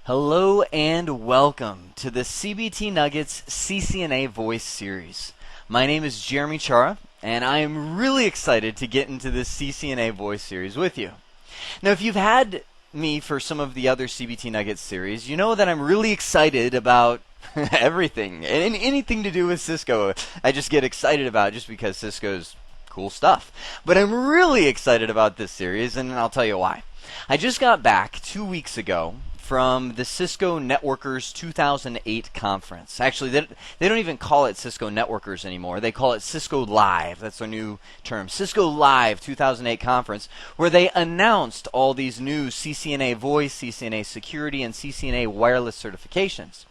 Hello and welcome to the CBT Nuggets CCNA Voice Series. My name is Jeremy Chara, and I am really excited to get into this CCNA Voice Series with you. Now, if you've had me for some of the other CBT Nuggets series, you know that I'm really excited about everything, and anything to do with Cisco. I just get excited about it just because Cisco's cool stuff. But I'm really excited about this series, and I'll tell you why. I just got back 2 weeks ago from the Cisco Networkers 2008 conference. Actually, they don't even call it Cisco Networkers anymore. They call it Cisco Live. That's their new term. Cisco Live 2008 conference, where they announced all these new CCNA Voice, CCNA Security, and CCNA Wireless certifications.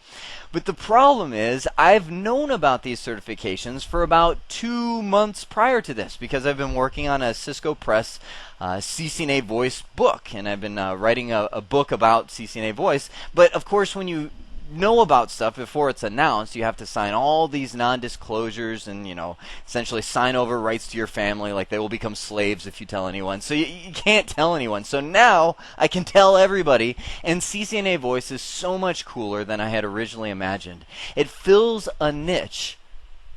But the problem is, I've known about these certifications for about 2 months prior to this because I've been working on a Cisco Press CCNA Voice book, and I've been writing a book about CCNA Voice. But of course, when you know about stuff before it's announced, you have to sign all these non-disclosures and, essentially sign over rights to your family, like they will become slaves if you tell anyone. So you can't tell anyone. So now I can tell everybody, and CCNA Voice is so much cooler than I had originally imagined. It fills a niche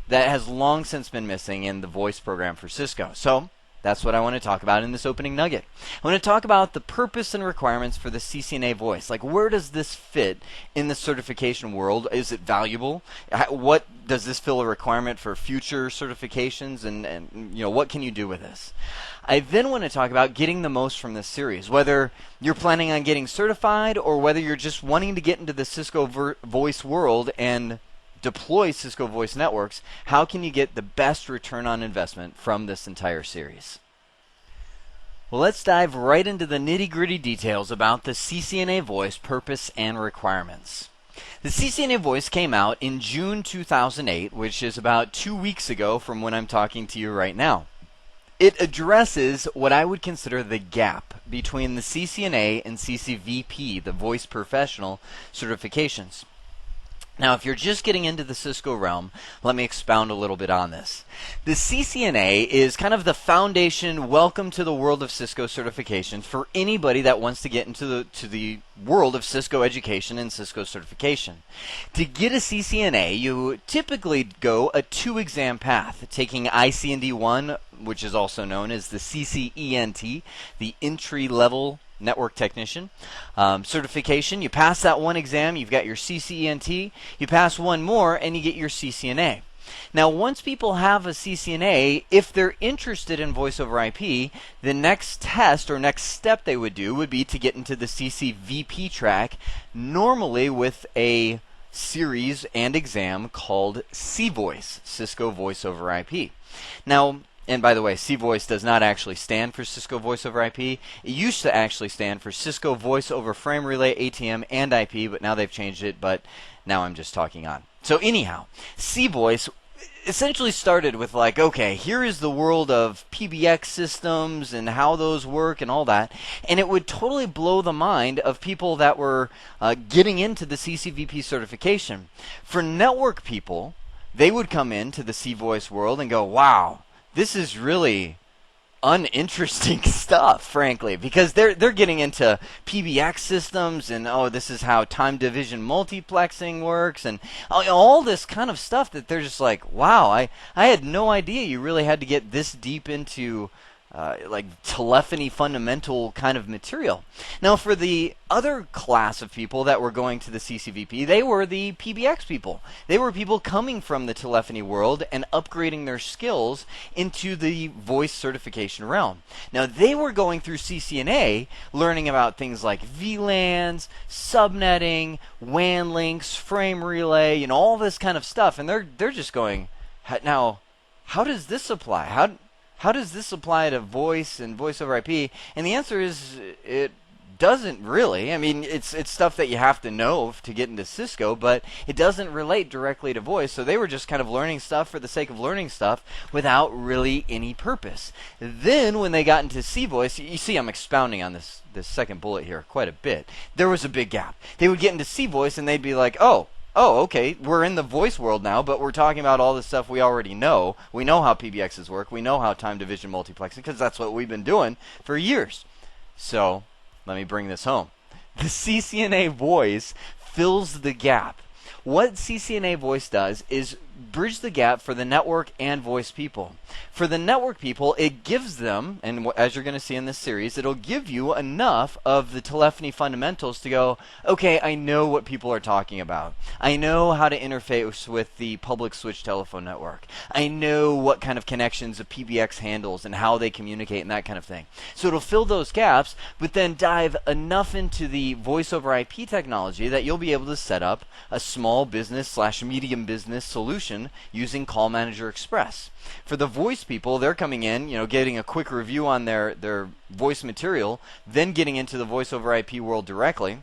that has long since been missing in the voice program for Cisco. So that's what I want to talk about in this opening nugget. I want to talk about the purpose and requirements for the CCNA Voice. Like, where does this fit in the certification world? Is it valuable? What does this fill a requirement for future certifications? And what can you do with this? I then want to talk about getting the most from this series, whether you're planning on getting certified or whether you're just wanting to get into the Cisco Voice world and deploy Cisco Voice networks. How can you get the best return on investment from this entire series? Well, let's dive right into the nitty-gritty details about the CCNA Voice purpose and requirements. The CCNA Voice came out in June 2008, which is about 2 weeks ago from when I'm talking to you right now. It addresses what I would consider the gap between the CCNA and CCVP, the Voice Professional certifications. Now, if you're just getting into the Cisco realm, let me expound a little bit on this. The CCNA is kind of the foundation, welcome to the world of Cisco certification for anybody that wants to get into the world of Cisco education and Cisco certification. To get a CCNA, you typically go a 2-exam path, taking ICND 1, which is also known as the CCENT, the entry-level network technician certification. You pass that one exam, you've got your CCENT. You pass one more, and you get your CCNA. Now, once people have a CCNA, if they're interested in voice over IP, the next test or next step they would do would be to get into the CCVP track, normally with a series and exam called C-Voice, Cisco Voice over IP. Now, and by the way, C-Voice does not actually stand for Cisco Voice over IP. It used to actually stand for Cisco Voice over Frame Relay, ATM, and IP, but now they've changed it, but now I'm just talking on. So anyhow, C-Voice essentially started with like, okay, here is the world of PBX systems and how those work and all that, and it would totally blow the mind of people that were getting into the CCVP certification. For network people, they would come into the C-Voice world and go, wow, this is really uninteresting stuff, frankly, because they're getting into PBX systems and, oh, this is how time division multiplexing works and all this kind of stuff that they're just like, wow, I had no idea you really had to get this deep into like telephony fundamental kind of material. Now, for the other class of people that were going to the CCVP, they were the PBX people. They were people coming from the telephony world and upgrading their skills into the voice certification realm. Now, they were going through CCNA, learning about things like VLANs, subnetting, WAN links, frame relay, and all this kind of stuff. And they're just going, now, how does this apply? How does this apply to voice and voice over IP? And the answer is it doesn't really. I mean, it's stuff that you have to know to get into Cisco, but it doesn't relate directly to voice. So they were just kind of learning stuff for the sake of learning stuff without really any purpose. Then when they got into C-Voice, you see I'm expounding on this second bullet here quite a bit. There was a big gap. They would get into C-Voice and they'd be like, oh, okay, we're in the voice world now, but we're talking about all the stuff we already know. We know how PBXs work. We know how time division multiplexing, because that's what we've been doing for years. So let me bring this home. The CCNA voice fills the gap. What CCNA voice does is bridge the gap for the network and voice people. For the network people, it gives them, and as you're going to see in this series, it'll give you enough of the telephony fundamentals to go, okay, I know what people are talking about. I know how to interface with the public switch telephone network. I know what kind of connections a PBX handles and how they communicate and that kind of thing. So it'll fill those gaps, but then dive enough into the voice over IP technology that you'll be able to set up a small business / medium business solution using Call Manager Express. For the voice people, they're coming in, getting a quick review on their voice material, then getting into the voice over IP world directly.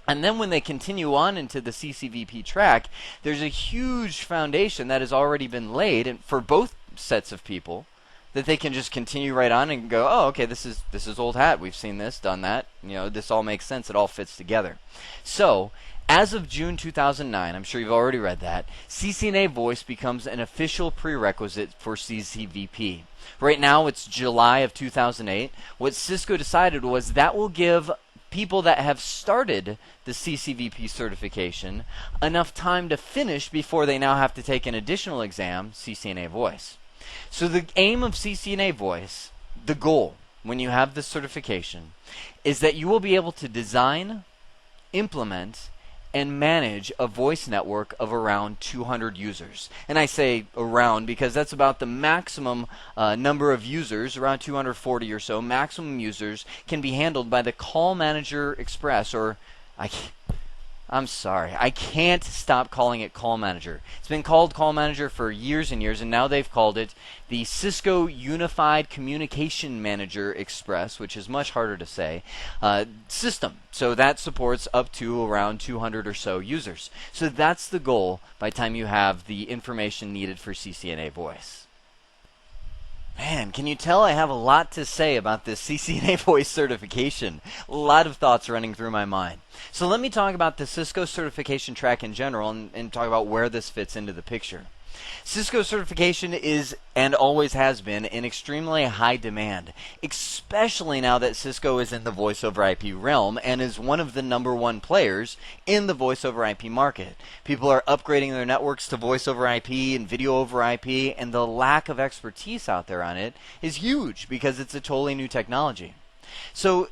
And then when they continue on into the CCVP track, there's a huge foundation that has already been laid for both sets of people that they can just continue right on and go, oh, okay, this is old hat. We've seen this, done that. This all makes sense. It all fits together. So as of June 2009, I'm sure you've already read that, CCNA voice becomes an official prerequisite for CCVP. Right now, it's July of 2008. What Cisco decided was that will give people that have started the CCVP certification enough time to finish before they now have to take an additional exam, CCNA voice. So the aim of CCNA voice, the goal when you have this certification, is that you will be able to design, implement, and manage a voice network of around 200 users. And I say around because that's about the maximum number of users, around 240 or so, maximum users can be handled by the Call Manager Express, or I'm sorry, I can't stop calling it Call Manager. It's been called Call Manager for years and years, and now they've called it the Cisco Unified Communication Manager Express, which is much harder to say, system. So that supports up to around 200 or so users. So that's the goal by the time you have the information needed for CCNA voice. Man, can you tell I have a lot to say about this CCNA voice certification? A lot of thoughts running through my mind. So let me talk about the Cisco certification track in general and talk about where this fits into the picture. Cisco certification is, and always has been, in extremely high demand, especially now that Cisco is in the voice over IP realm and is one of the #1 players in the voice over IP market. People are upgrading their networks to voice over IP and video over IP, and the lack of expertise out there on it is huge because it's a totally new technology. So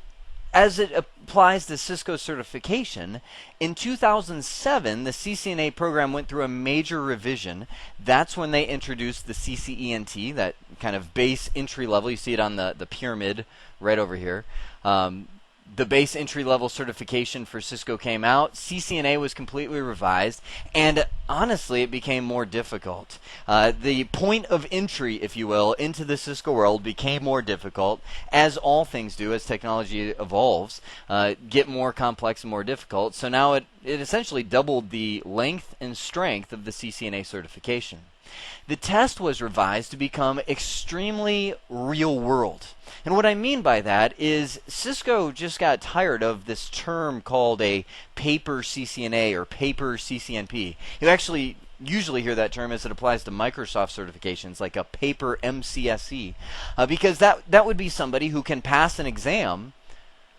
as it applies to Cisco certification, in 2007, the CCNA program went through a major revision. That's when they introduced the CCENT, that kind of base entry level. You see it on the pyramid right over here. The base entry-level certification for Cisco came out. CCNA was completely revised, and honestly, it became more difficult. The point of entry, if you will, into the Cisco world became more difficult, as all things do as technology evolves, get more complex and more difficult. So now it essentially doubled the length and strength of the CCNA certification. The test was revised to become extremely real world. And what I mean by that is Cisco just got tired of this term called a paper CCNA or paper CCNP. You actually usually hear that term as it applies to Microsoft certifications, like a paper MCSE, because that would be somebody who can pass an exam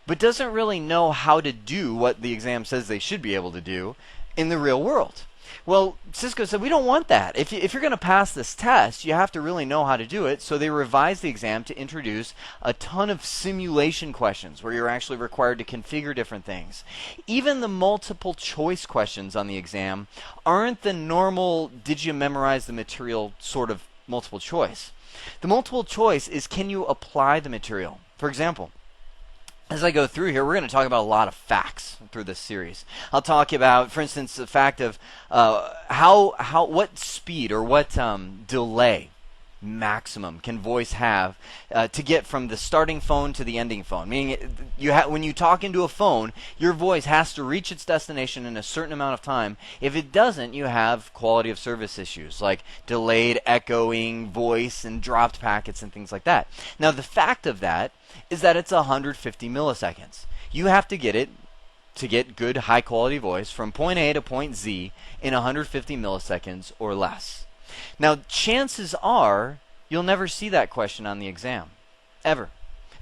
but doesn't really know how to do what the exam says they should be able to do in the real world. Well, Cisco said, we don't want that. If you're going to pass this test, you have to really know how to do it. So they revised the exam to introduce a ton of simulation questions where you're actually required to configure different things. Even the multiple choice questions on the exam aren't the normal, did you memorize the material sort of multiple choice. The multiple choice is, can you apply the material? For example, as I go through here, we're going to talk about a lot of facts through this series. I'll talk about, for instance, the fact of what speed or what delay maximum can voice have to get from the starting phone to the ending phone. Meaning, when you talk into a phone, your voice has to reach its destination in a certain amount of time. If it doesn't, you have quality of service issues like delayed echoing voice and dropped packets and things like that. Now, the fact of that is that it's 150 milliseconds. You have to get it to get good high quality voice from point A to point Z in 150 milliseconds or less. Now, chances are you'll never see that question on the exam, ever.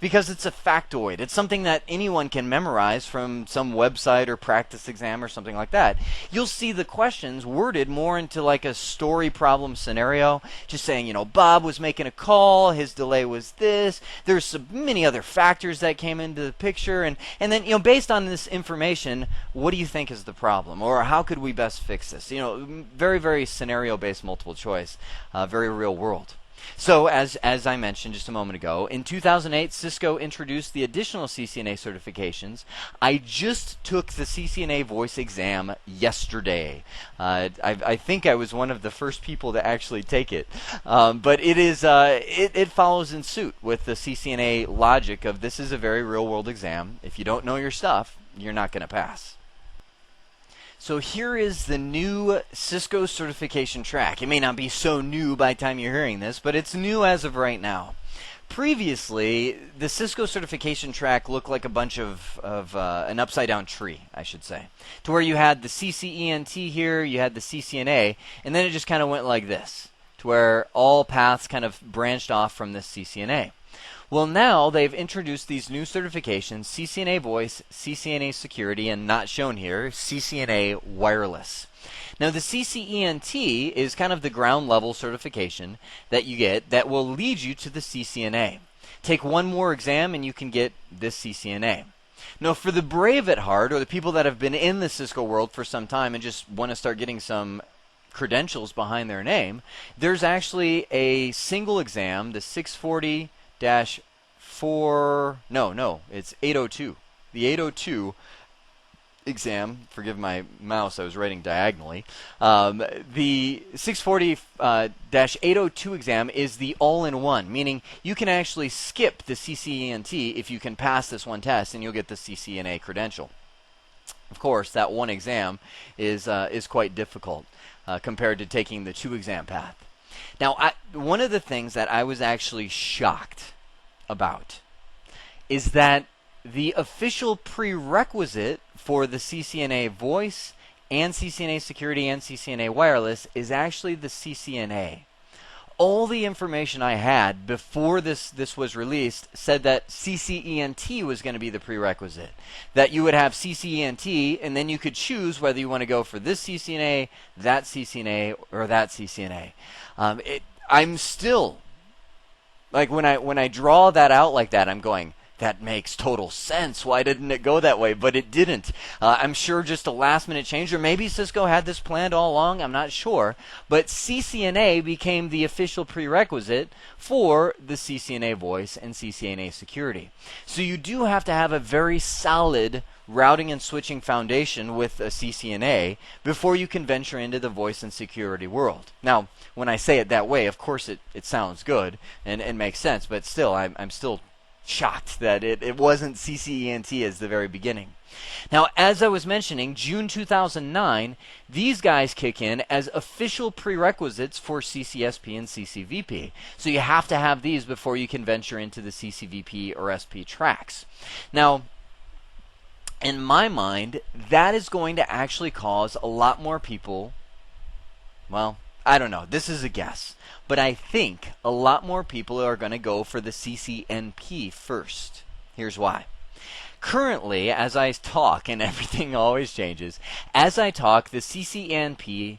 because it's a factoid. It's something that anyone can memorize from some website or practice exam or something like that. You'll see the questions worded more into like a story problem scenario, just saying, Bob was making a call, his delay was this, there's so many other factors that came into the picture, and then, based on this information, what do you think is the problem? Or how could we best fix this? Very, very scenario-based multiple choice, very real world. So, as I mentioned just a moment ago, in 2008, Cisco introduced the additional CCNA certifications. I just took the CCNA voice exam yesterday. I think I was one of the first people to actually take it. But it follows in suit with the CCNA logic of this is a very real-world exam. If you don't know your stuff, you're not going to pass. So here is the new Cisco certification track. It may not be so new by the time you're hearing this, but it's new as of right now. Previously, the Cisco certification track looked like a bunch of an upside-down tree, I should say, to where you had the CCENT here, you had the CCNA, and then it just kind of went like this, to where all paths kind of branched off from this CCNA. Well, now they've introduced these new certifications, CCNA Voice, CCNA Security, and not shown here, CCNA Wireless. Now, the CCENT is kind of the ground level certification that you get that will lead you to the CCNA. Take one more exam and you can get this CCNA. Now, for the brave at heart, or the people that have been in the Cisco world for some time and just want to start getting some credentials behind their name, there's actually a single exam, the 640 it's 802. The 802 exam, forgive my mouse, I was writing diagonally. The 640-802 exam is the all-in-one, meaning you can actually skip the CCENT if you can pass this one test and you'll get the CCNA credential. Of course, that one exam is quite difficult compared to taking the two-exam path. Now, one of the things that I was actually shocked about is that the official prerequisite for the CCNA Voice and CCNA Security and CCNA Wireless is actually the CCNA. All the information I had before this was released said that CCENT was going to be the prerequisite. That you would have CCENT, and then you could choose whether you want to go for this CCNA, or that CCNA. I'm still, like, when I draw that out like that, I'm going, that makes total sense. Why didn't it go that way? But it didn't. I'm sure just a last-minute change, or maybe Cisco had this planned all along. I'm not sure. But CCNA became the official prerequisite for the CCNA Voice and CCNA Security. So you do have to have a very solid routing and switching foundation with a CCNA before you can venture into the voice and security world. Now, when I say it that way, of course it sounds good and makes sense, but still, I'm still shocked that it wasn't CCENT as the very beginning. Now, as I was mentioning, June 2009, these guys kick in as official prerequisites for CCSP and CCVP. So you have to have these before you can venture into the CCVP or SP tracks. Now, in my mind, that is going to actually cause a lot more people, well, I don't know, this is a guess, but I think a lot more people are going to go for the CCNP first. Here's why. Currently, as I talk, and everything always changes, as I talk, the CCNP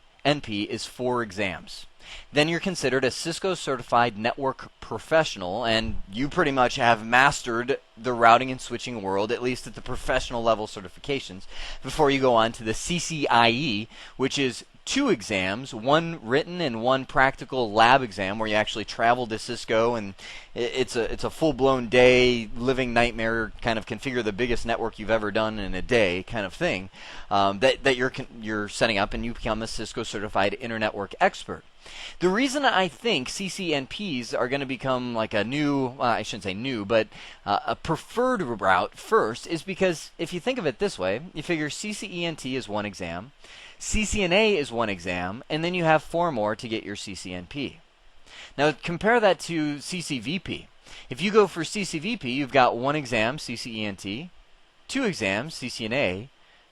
is 4 exams. Then you're considered a Cisco Certified Network Professional, and you pretty much have mastered the routing and switching world, at least at the professional level certifications, before you go on to the CCIE, which is 2 exams, 1 written and 1 practical lab exam where you actually travel to Cisco, and it's a full-blown day, living nightmare, kind of configure the biggest network you've ever done in a day kind of thing that you're setting up, and you become a Cisco Certified Internetwork Expert. The reason I think CCNPs are going to become like a new, I shouldn't say new, but a preferred route first is because if you think of it this way, you figure CCENT is 1 exam, CCNA is 1 exam, and then you have 4 more to get your CCNP. Now compare that to CCVP. If you go for CCVP, you've got 1 exam, CCENT, 2 exams, CCNA,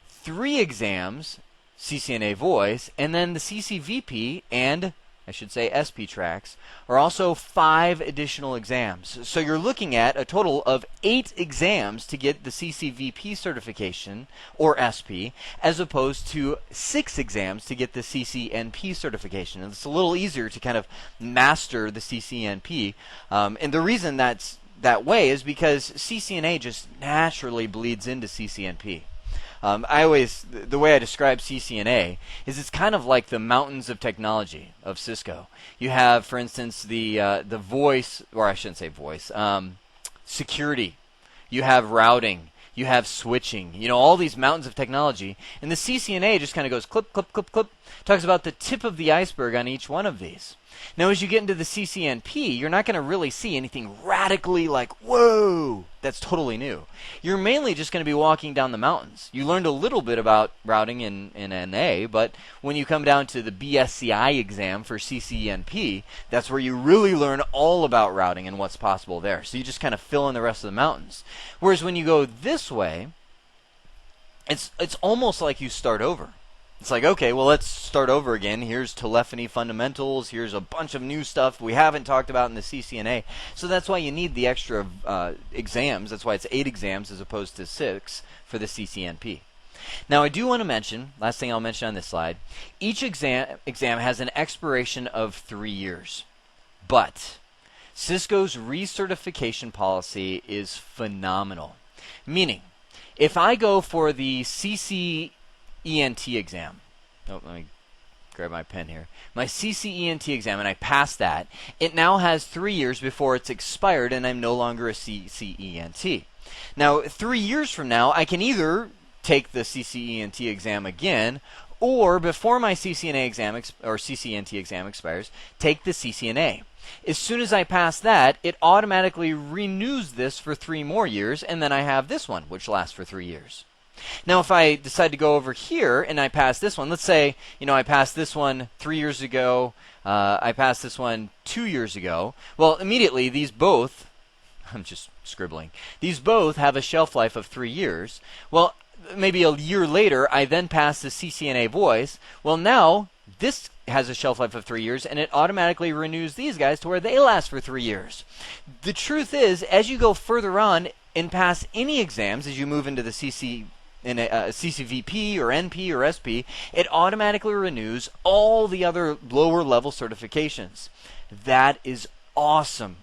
3 exams, CCNA Voice, and then the CCVP and I should say SP tracks, are also 5 additional exams. So you're looking at a total of 8 exams to get the CCVP certification, or SP, as opposed to 6 exams to get the CCNP certification. And it's a little easier to kind of master the CCNP. And the reason that's that way is because CCNA just naturally bleeds into CCNP. The way I describe CCNA is it's kind of like the mountains of technology of Cisco. You have, for instance, the voice, or I shouldn't say voice, security. You have routing. You have switching. You know, all these mountains of technology. And the CCNA just kind of goes clip, clip, clip, clip. Talks about the tip of the iceberg on each one of these. Now, as you get into the CCNP, you're not going to really see anything radically like, whoa, that's totally new. You're mainly just going to be walking down the mountains. You learned a little bit about routing in NA, but when you come down to the BSCI exam for CCNP, that's where you really learn all about routing and what's possible there. So you just kind of fill in the rest of the mountains. Whereas when you go this way, it's almost like you start over. It's like, okay, well, let's start over again. Here's telephony fundamentals. Here's a bunch of new stuff we haven't talked about in the CCNA. So that's why you need the extra exams. That's why it's 8 exams as opposed to 6 for the CCNP. Now, I do want to mention, last thing I'll mention on this slide, each exam has an expiration of 3 years. But Cisco's recertification policy is phenomenal. Meaning, if I go for the CCENT exam. Oh, let me grab my pen here. My CCENT exam, and I pass that. It now has 3 years before it's expired, and I'm no longer a CCENT. Now, 3 years from now, I can either take the CCENT exam again, or before my CCNA exam or CCNT exam expires, take the CCNA. As soon as I pass that, it automatically renews this for 3 more years, and then I have this one, which lasts for 3 years. Now, if I decide to go over here and I pass this one, let's say, I passed this one 3 years ago, I passed this one 2 years ago. Well, immediately these both, I'm just scribbling, these both have a shelf life of 3 years. Well, maybe a year later, I then pass the CCNA voice. Well, now this has a shelf life of 3 years, and it automatically renews these guys to where they last for 3 years. The truth is, as you go further on and pass any exams, as you move into the CCVP or NP or SP, it automatically renews all the other lower level certifications. That is awesome.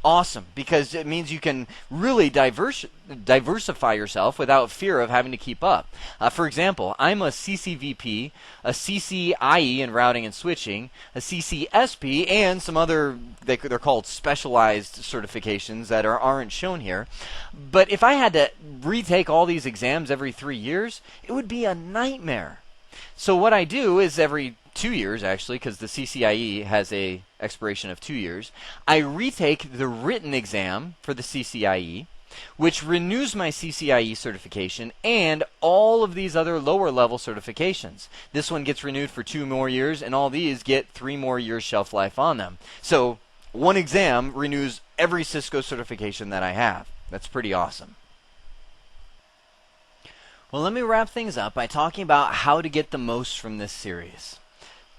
Awesome, because it means you can really diversify yourself without fear of having to keep up. For example, I'm a CCVP, a CCIE in routing and switching, a CCSP, and some other, they're called specialized certifications that aren't shown here. But if I had to retake all these exams every 3 years, it would be a nightmare. So what I do is every 2 years, actually, because the CCIE has a expiration of 2 years, I retake the written exam for the CCIE, which renews my CCIE certification and all of these other lower level certifications. This one gets renewed for 2 more years, and all these get 3 more years shelf life on them. So one exam renews every Cisco certification that I have. That's pretty awesome. Well, let me wrap things up by talking about how to get the most from this series.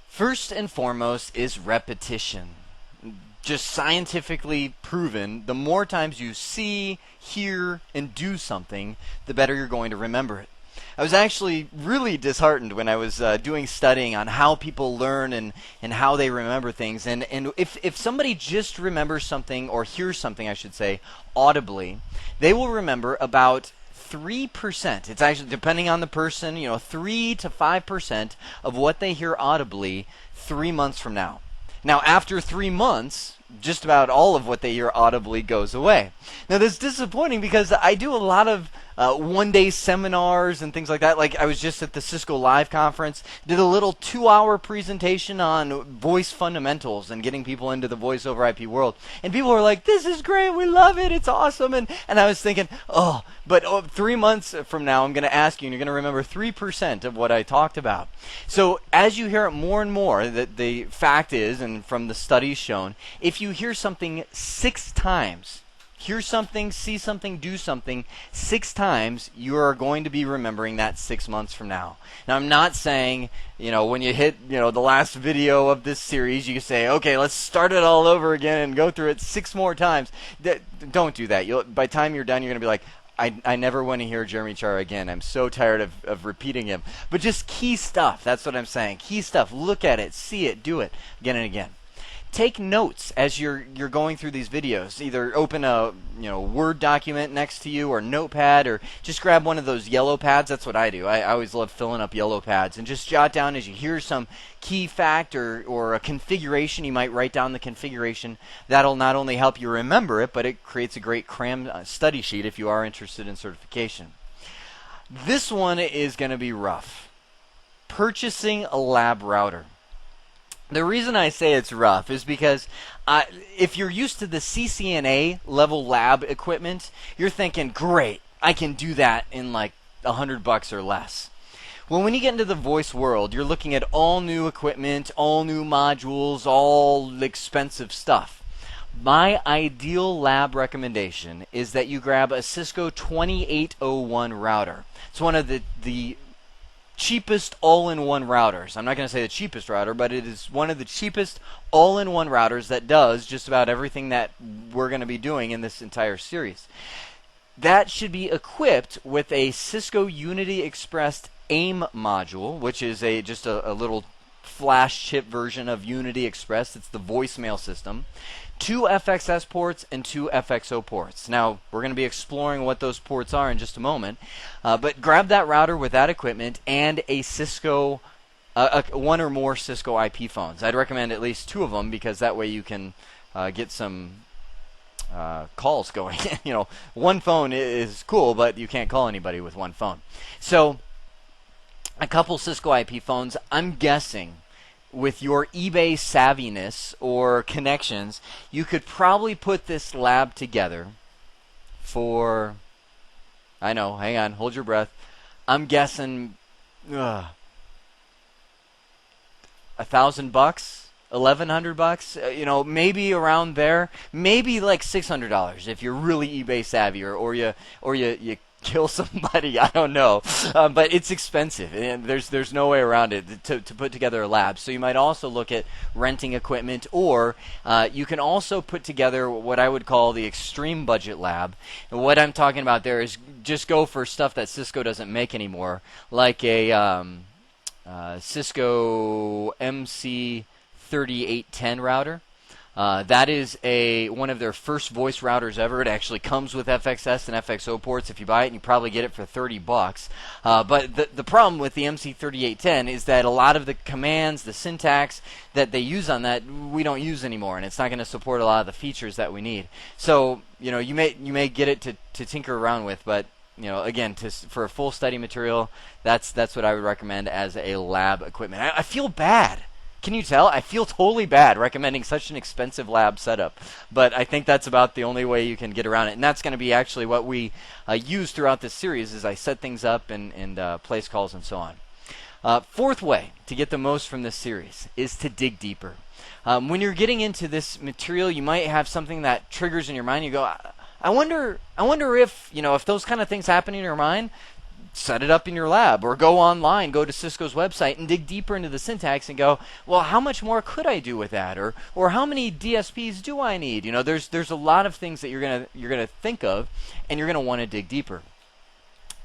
First and foremost is repetition. Just scientifically proven, the more times you see, hear, and do something, the better you're going to remember it. I was actually really disheartened when I was doing studying on how people learn and how they remember things. And if somebody just remembers something, or hears something, I should say, audibly, they will remember about 3%. It's actually, depending on the person, 3 to 5% of what they hear audibly 3 months from now. Now, after 3 months, just about all of what they hear audibly goes away. Now, that's disappointing because I do a lot of one-day seminars and things like that. Like, I was just at the Cisco Live conference, did a little 2-hour presentation on voice fundamentals and getting people into the voice over IP world. And people were like, this is great, we love it, it's awesome. And I was thinking, but 3 months from now, I'm going to ask you, and you're going to remember 3% of what I talked about. So as you hear it more and more, the fact is, and from the studies shown, if you hear something 6 times, hear something, see something, do something 6 times, you are going to be remembering that 6 months from now. Now, I'm not saying, when you hit, the last video of this series, you can say, okay, let's start it all over again and go through it 6 more times. Don't do that. By the time you're done, you're going to be like, I never want to hear Jeremy Chara again. I'm so tired of repeating him. But just key stuff. That's what I'm saying. Key stuff. Look at it. See it. Do it again and again. Take notes as you're going through these videos. Either open a Word document next to you or Notepad, or just grab one of those yellow pads. That's what I do. I always love filling up yellow pads and just jot down as you hear some key fact or a configuration. You might write down the configuration. That'll not only help you remember it, but it creates a great cram study sheet if you are interested in certification. This one is going to be rough. Purchasing a lab router. The reason I say it's rough is because if you're used to the CCNA level lab equipment, you're thinking, great, I can do that in like $100 or less. Well, when you get into the voice world, you're looking at all new equipment, all new modules, all expensive stuff. My ideal lab recommendation is that you grab a Cisco 2801 router. It's one of the cheapest all-in-one routers. I'm not going to say the cheapest router, but it is one of the cheapest all-in-one routers that does just about everything that we're going to be doing in this entire series. That should be equipped with a Cisco Unity Express AIM module, which is just a little flash chip version of Unity Express. It's the voicemail system. 2 FXS ports and 2 FXO ports. Now, we're going to be exploring what those ports are in just a moment. But grab that router with that equipment and a Cisco, one or more Cisco IP phones. I'd recommend at least 2 of them, because that way you can get some calls going. One phone is cool, but you can't call anybody with one phone. So, a couple Cisco IP phones. I'm guessing with your eBay savviness or connections, you could probably put this lab together for, I know, hang on, hold your breath. I'm guessing $1,000, $1,100, maybe around there, maybe like $600 if you're really eBay savvy, or you kill somebody. I don't know, but it's expensive, and there's no way around it to put together a lab. So you might also look at renting equipment, or you can also put together what I would call the extreme budget lab. And what I'm talking about there is just go for stuff that Cisco doesn't make anymore, like a Cisco MC3810 router. That is one of their first voice routers ever. It actually comes with FXS and FXO ports. If you buy it, and you probably get it for $30. But the problem with the MC3810 is that a lot of the commands, the syntax that they use on that, we don't use anymore, and it's not going to support a lot of the features that we need. So you may get it to tinker around with, but again, for a full study material, that's what I would recommend as a lab equipment. I feel bad. Can you tell? I feel totally bad recommending such an expensive lab setup, but I think that's about the only way you can get around it, and that's going to be actually what we use throughout this series as I set things up and place calls and so on. Fourth way to get the most from this series is to dig deeper. When you're getting into this material, you might have something that triggers in your mind. You go, I wonder if if those kind of things happen in your mind. Set it up in your lab, or go online, go to Cisco's website and dig deeper into the syntax and go, well, how much more could I do with that, or how many DSPs do I need? There's a lot of things that you're gonna think of, and you're gonna want to dig deeper.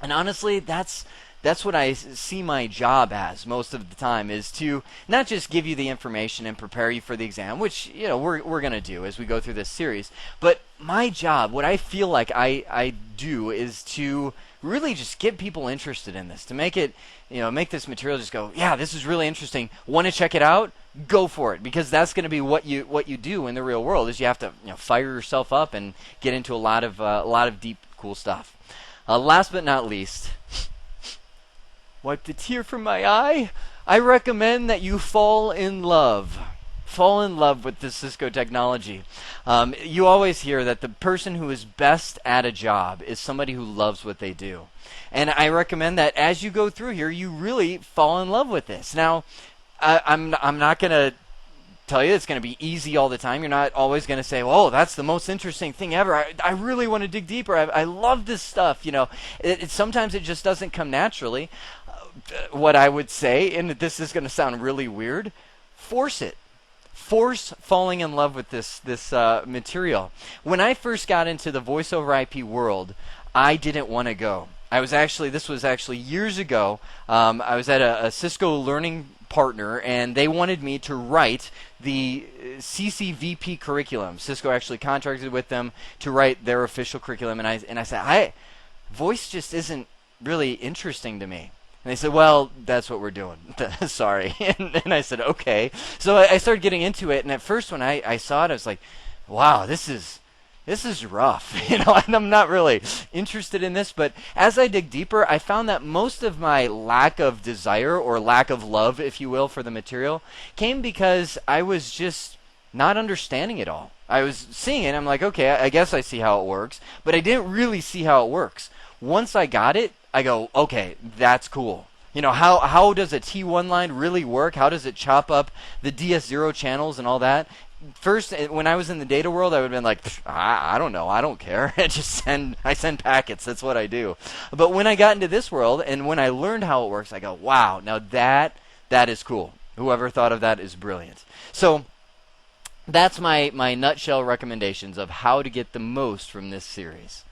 And honestly, that's what I see my job as most of the time, is to not just give you the information and prepare you for the exam, which we're going to do as we go through this series, but my job, what I feel like I do, is to really just get people interested in this, to make it, make this material just go, yeah, this is really interesting. Want to check it out? Go for it, because that's going to be what you do in the real world. Is you have to fire yourself up and get into a lot of deep, cool stuff. Last but not least, wipe the tear from my eye. I recommend that you fall in love. Fall in love with the Cisco technology. You always hear that the person who is best at a job is somebody who loves what they do. And I recommend that as you go through here, you really fall in love with this. Now, I'm not going to tell you it's going to be easy all the time. You're not always going to say, "Oh, that's the most interesting thing ever. I really want to dig deeper. I love this stuff." Sometimes it just doesn't come naturally. What I would say, and this is going to sound really weird, force it. Force falling in love with this material. When I first got into the voice over IP world, I didn't want to go. This was actually years ago. I was at a Cisco learning partner, and they wanted me to write the CCVP curriculum. Cisco actually contracted with them to write their official curriculum, and I said, voice just isn't really interesting to me. And they said, "Well, that's what we're doing." Sorry. And I said, "Okay." So I started getting into it, and at first when I saw it, I was like, "Wow, this is rough." And I'm not really interested in this. But as I dig deeper, I found that most of my lack of desire, or lack of love, if you will, for the material came because I was just not understanding it all. I was seeing it, I'm like, okay, I guess I see how it works, but I didn't really see how it works. Once I got it, I go, okay, that's cool. How does a T1 line really work? How does it chop up the DS0 channels and all that? First, when I was in the data world, I would have been like, I don't know, I don't care. I send packets, that's what I do. But when I got into this world, and when I learned how it works, I go, wow, now that is cool. Whoever thought of that is brilliant. So that's my nutshell recommendations of how to get the most from this series.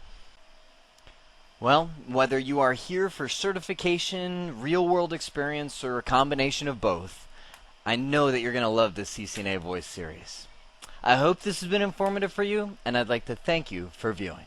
Well, whether you are here for certification, real-world experience, or a combination of both, I know that you're going to love this CCNA Voice series. I hope this has been informative for you, and I'd like to thank you for viewing.